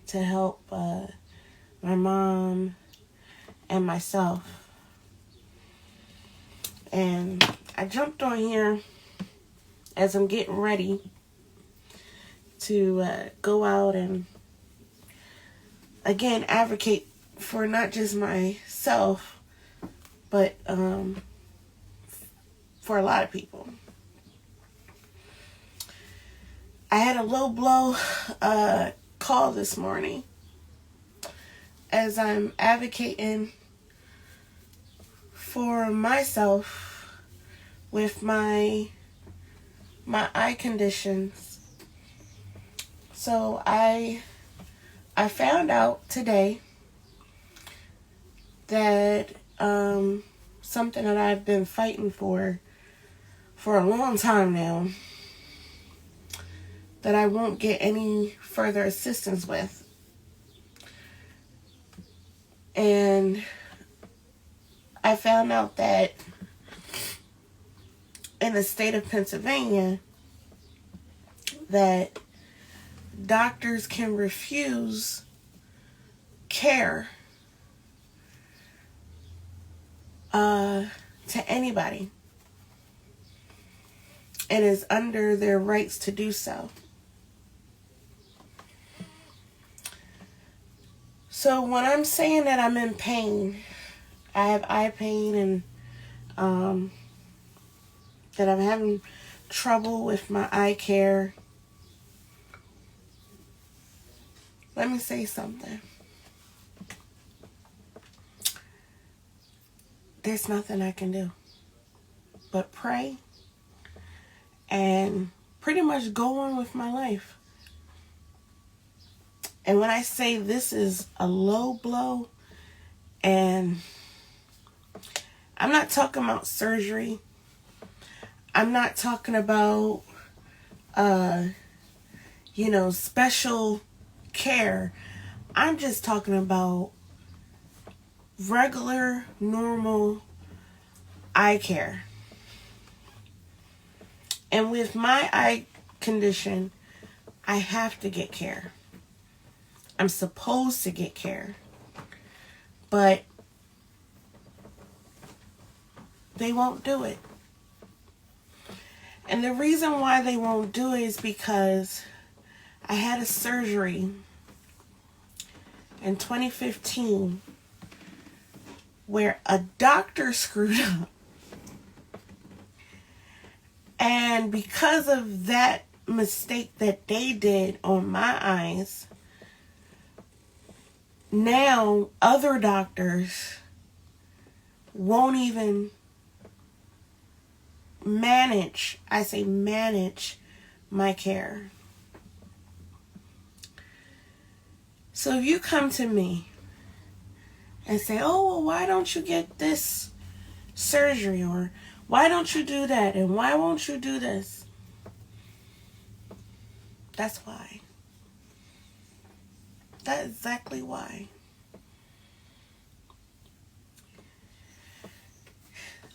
to help my mom and myself. And I jumped on here as I'm getting ready to go out and again advocate for not just myself, but for a lot of people. I had a low blow call this morning as I'm advocating for myself with my eye conditions. So I found out today that something that I've been fighting for a long time now, that I won't get any further assistance with. And I found out that in the state of Pennsylvania, that doctors can refuse care to anybody, and is under their rights to do so. So when I'm saying that I'm in pain, I have eye pain, and that I'm having trouble with my eye care, let me say something. There's nothing I can do but pray and pretty much go on with my life. And when I say this is a low blow, and I'm not talking about surgery, I'm not talking about special care. I'm just talking about regular, normal eye care. And with my eye condition, I have to get care. I'm supposed to get care. But they won't do it. And the reason why they won't do it is because I had a surgery in 2015 where a doctor screwed up. And because of that mistake that they did on my eyes, now other doctors won't even manage my care. So if you come to me and say, oh, well, why don't you get this surgery, or why don't you do that, and why won't you do this? That's why. That's exactly why.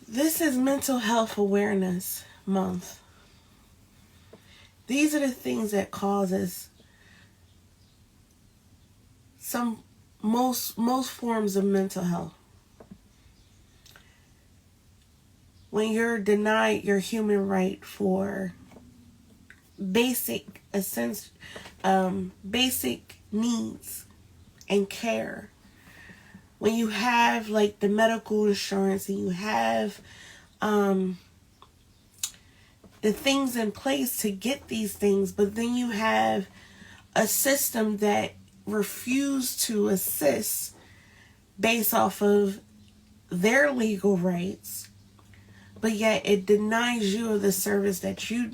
This is Mental Health Awareness Month. These are the things that causes most forms of mental health. When you're denied your human right for basic needs and care. When you have like the medical insurance, and you have the things in place to get these things, but then you have a system that refuse to assist based off of their legal rights, but yet it denies you of the service that you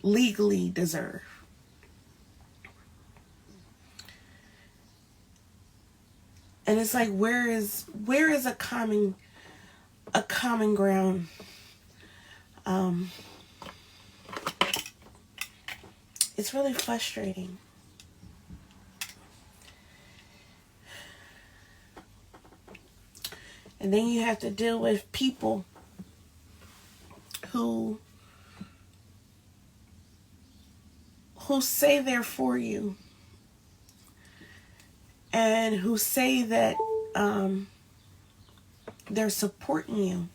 legally deserve. And it's like, where is a common ground? It's really frustrating. And then you have to deal with people who who say they're for you and who say that they're supporting you,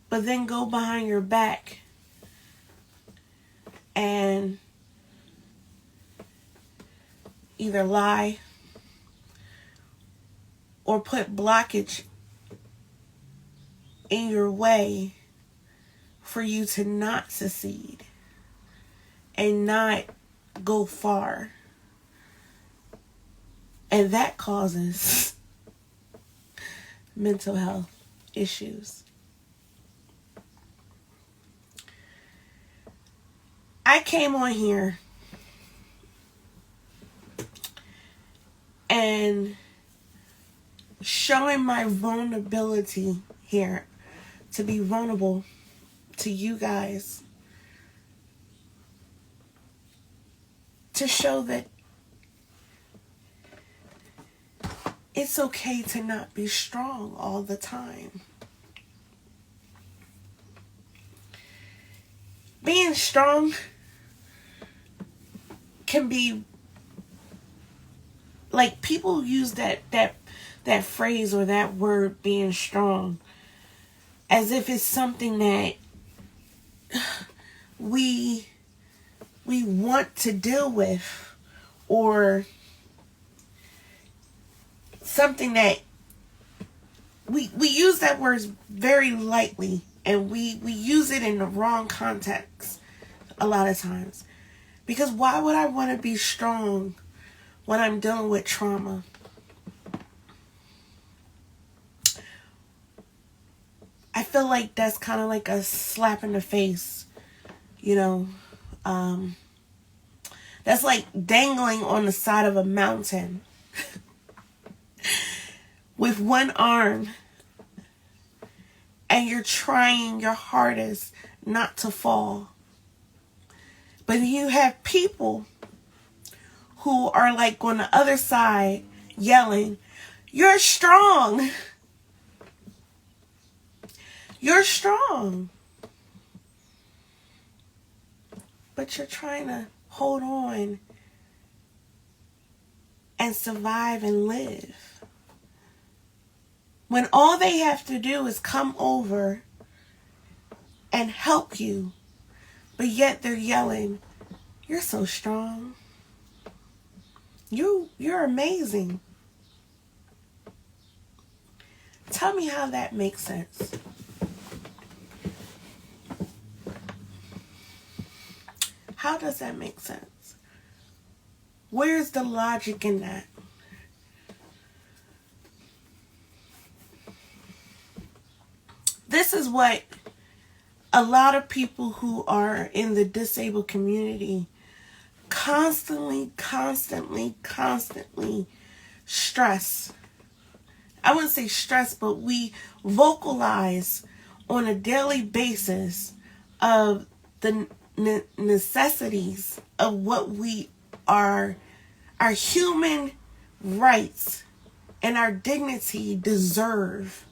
but then go behind your back and either lie or put blockage in your way for you to not succeed and not go far. And that causes mental health issues. I came on here and showing my vulnerability here, to be vulnerable to you guys, to show that it's okay to not be strong all the time. Being strong can be, like, people use that phrase or that word, being strong, as if it's something that we want to deal with, or something that we use that word very lightly, and we use it in the wrong context a lot of times. Because why would I want to be strong when I'm dealing with trauma? I feel like that's kind of like a slap in the face, you know. That's like dangling on the side of a mountain with one arm, and you're trying your hardest not to fall. But you have people who are like on the other side yelling, "You're strong. You're strong." But you're trying to hold on and survive and live, when all they have to do is come over and help you, but yet they're yelling, "You're so strong. You're amazing." Tell me how that makes sense. How does that make sense? Where's the logic in that? This is what a lot of people who are in the disabled community constantly stress. I wouldn't say stress, but we vocalize on a daily basis of the necessities of what we are, our human rights and our dignity deserve.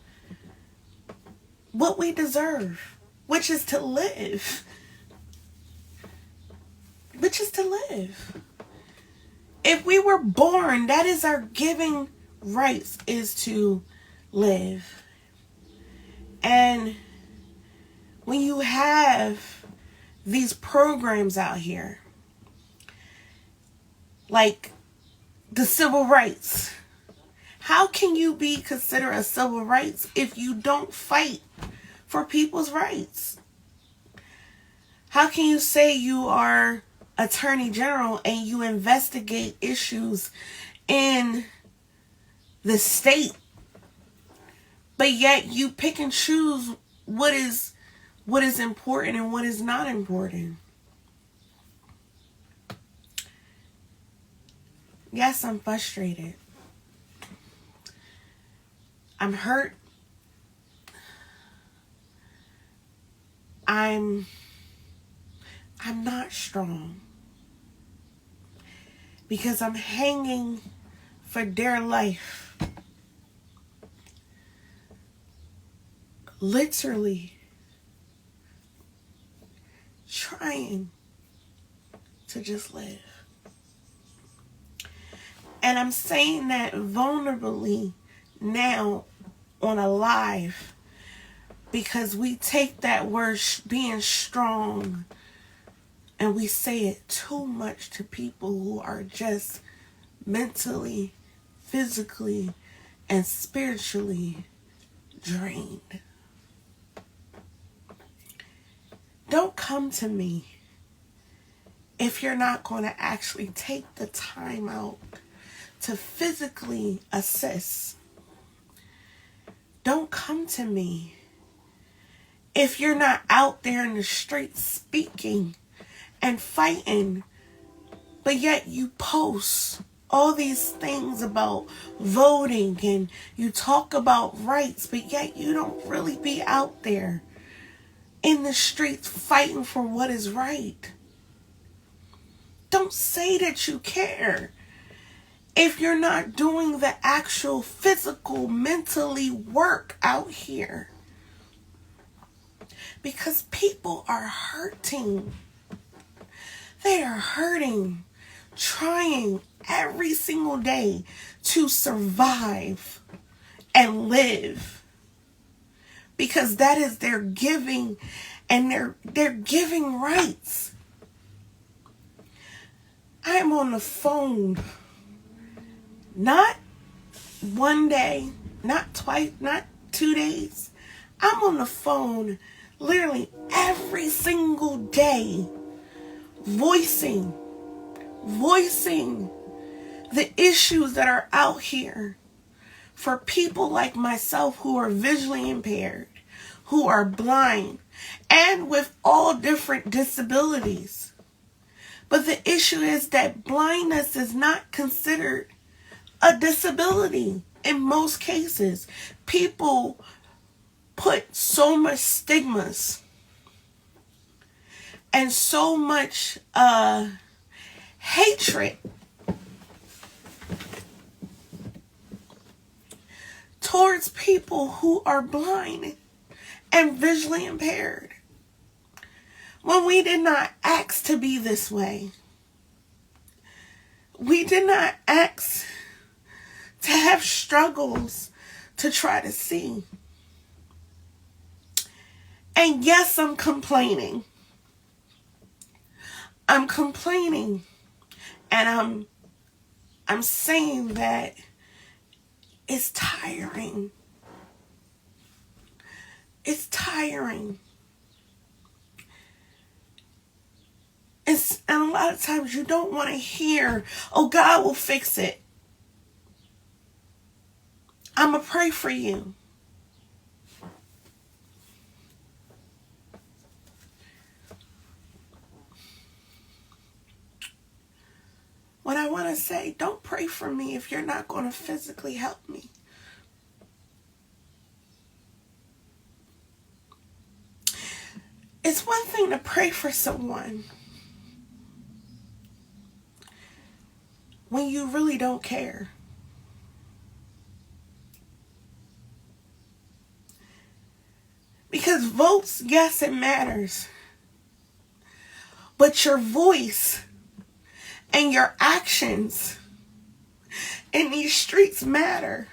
What we deserve, which is to live. Which is to live. If we were born, that is our giving rights, is to live. And when you have these programs out here, like the civil rights, how can you be considered a civil rights if you don't fight for people's rights? How can you say you are attorney general and you investigate issues in the state, but yet you pick and choose what is important and what is not important? Yes, I'm frustrated. I'm hurt. I'm not strong because I'm hanging for dear life. Literally trying to just live. And I'm saying that vulnerably now on a live, because we take that word being strong and we say it too much to people who are just mentally, physically, and spiritually drained. Don't come to me if you're not going to actually take the time out to physically assess. Don't come to me if you're not out there in the streets speaking and fighting, but yet you post all these things about voting and you talk about rights, but yet you don't really be out there in the streets fighting for what is right. Don't say that you care if you're not doing the actual physical, mentally work out here. Because people are hurting. They are hurting, trying every single day to survive and live. Because that is their giving, and they're giving rights. I am on the phone, not one day, not twice, not 2 days. I'm on the phone literally every single day, voicing the issues that are out here for people like myself who are visually impaired, who are blind, and with all different disabilities. But the issue is that blindness is not considered a disability in most cases. People put so much stigmas and so much hatred towards people who are blind and visually impaired, when we did not ask to be this way. We did not ask to have struggles to try to see. And yes, I'm complaining. I'm complaining. And I'm saying that it's tiring. It's tiring. And a lot of times you don't want to hear, oh, God will fix it. I'm going to pray for you. What I want to say, don't pray for me if you're not going to physically help me. It's one thing to pray for someone when you really don't care. Because votes, yes, it matters. But your voice and your actions in these streets matter.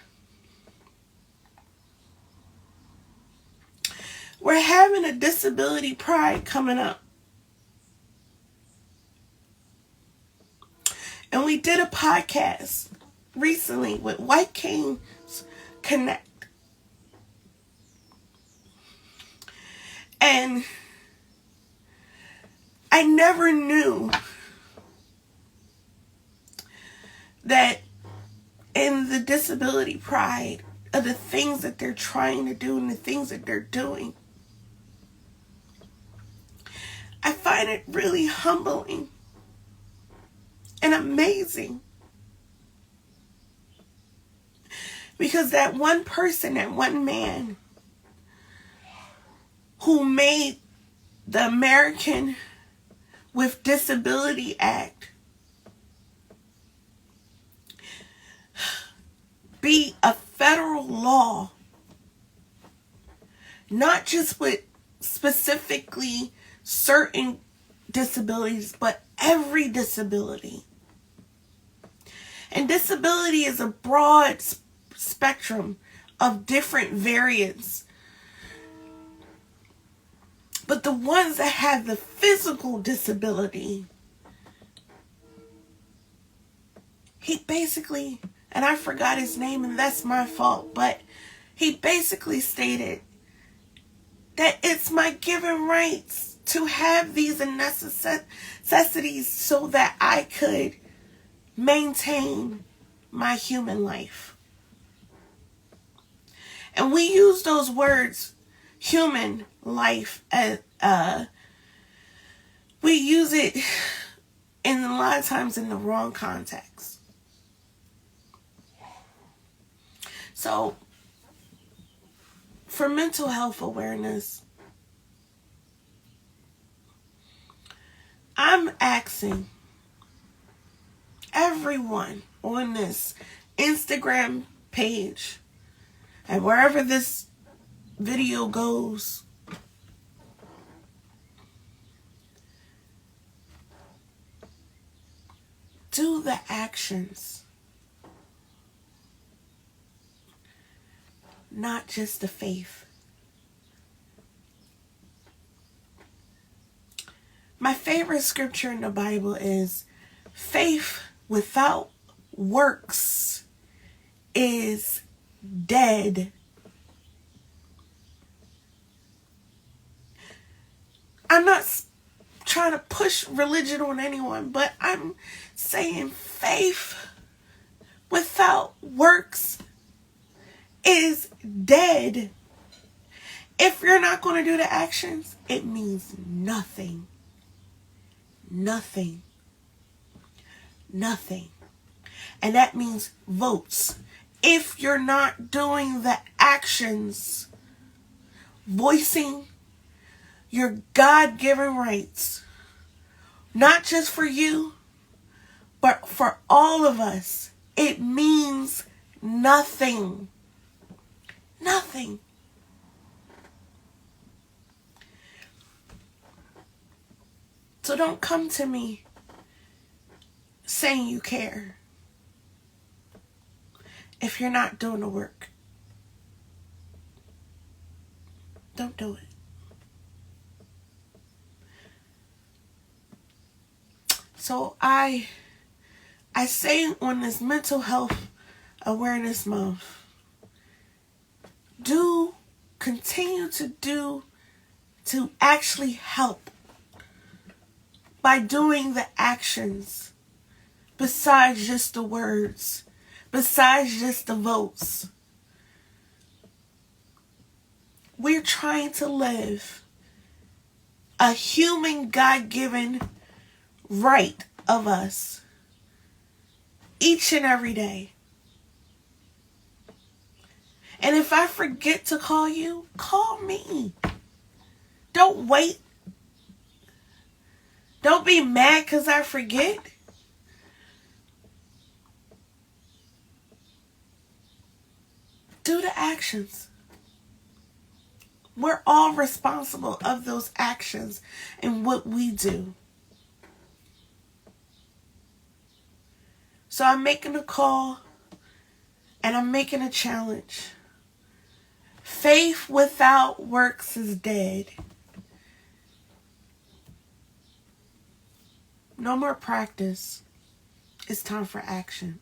We're having a disability pride coming up. And we did a podcast recently with White Kings Connect. And I never knew that in the disability pride of the things that they're trying to do and the things that they're doing, I find it really humbling and amazing. Because that one person, that one man who made the American with Disability Act be a federal law, not just with specifically certain disabilities, but every disability. And disability is a broad spectrum of different variants. But the ones that have the physical disability, he basically, and I forgot his name and that's my fault, but he basically stated that it's my given rights to have these necessities so that I could maintain my human life. And we use those words, human life, as we use it in a lot of times in the wrong context. So, for mental health awareness, I'm asking everyone on this Instagram page and wherever this video goes, do the actions, not just the faith. My favorite scripture in the Bible is, faith without works is dead. I'm not trying to push religion on anyone, but I'm saying faith without works is dead. If you're not going to do the actions, it means nothing. Nothing. Nothing. And that means votes. If you're not doing the actions, voicing your God-given rights, not just for you, but for all of us, it means nothing. Nothing. So don't come to me saying you care if you're not doing the work. Don't do it. So I say on this Mental Health Awareness Month, continue to actually help by doing the actions besides just the words, besides just the votes. We're trying to live a human God-given right of us each and every day. And if I forget to call you, call me. Don't wait. Don't be mad because I forget. Do the actions. We're all responsible of those actions and what we do. So I'm making a call and I'm making a challenge. Faith without works is dead. No more practice. It's time for action.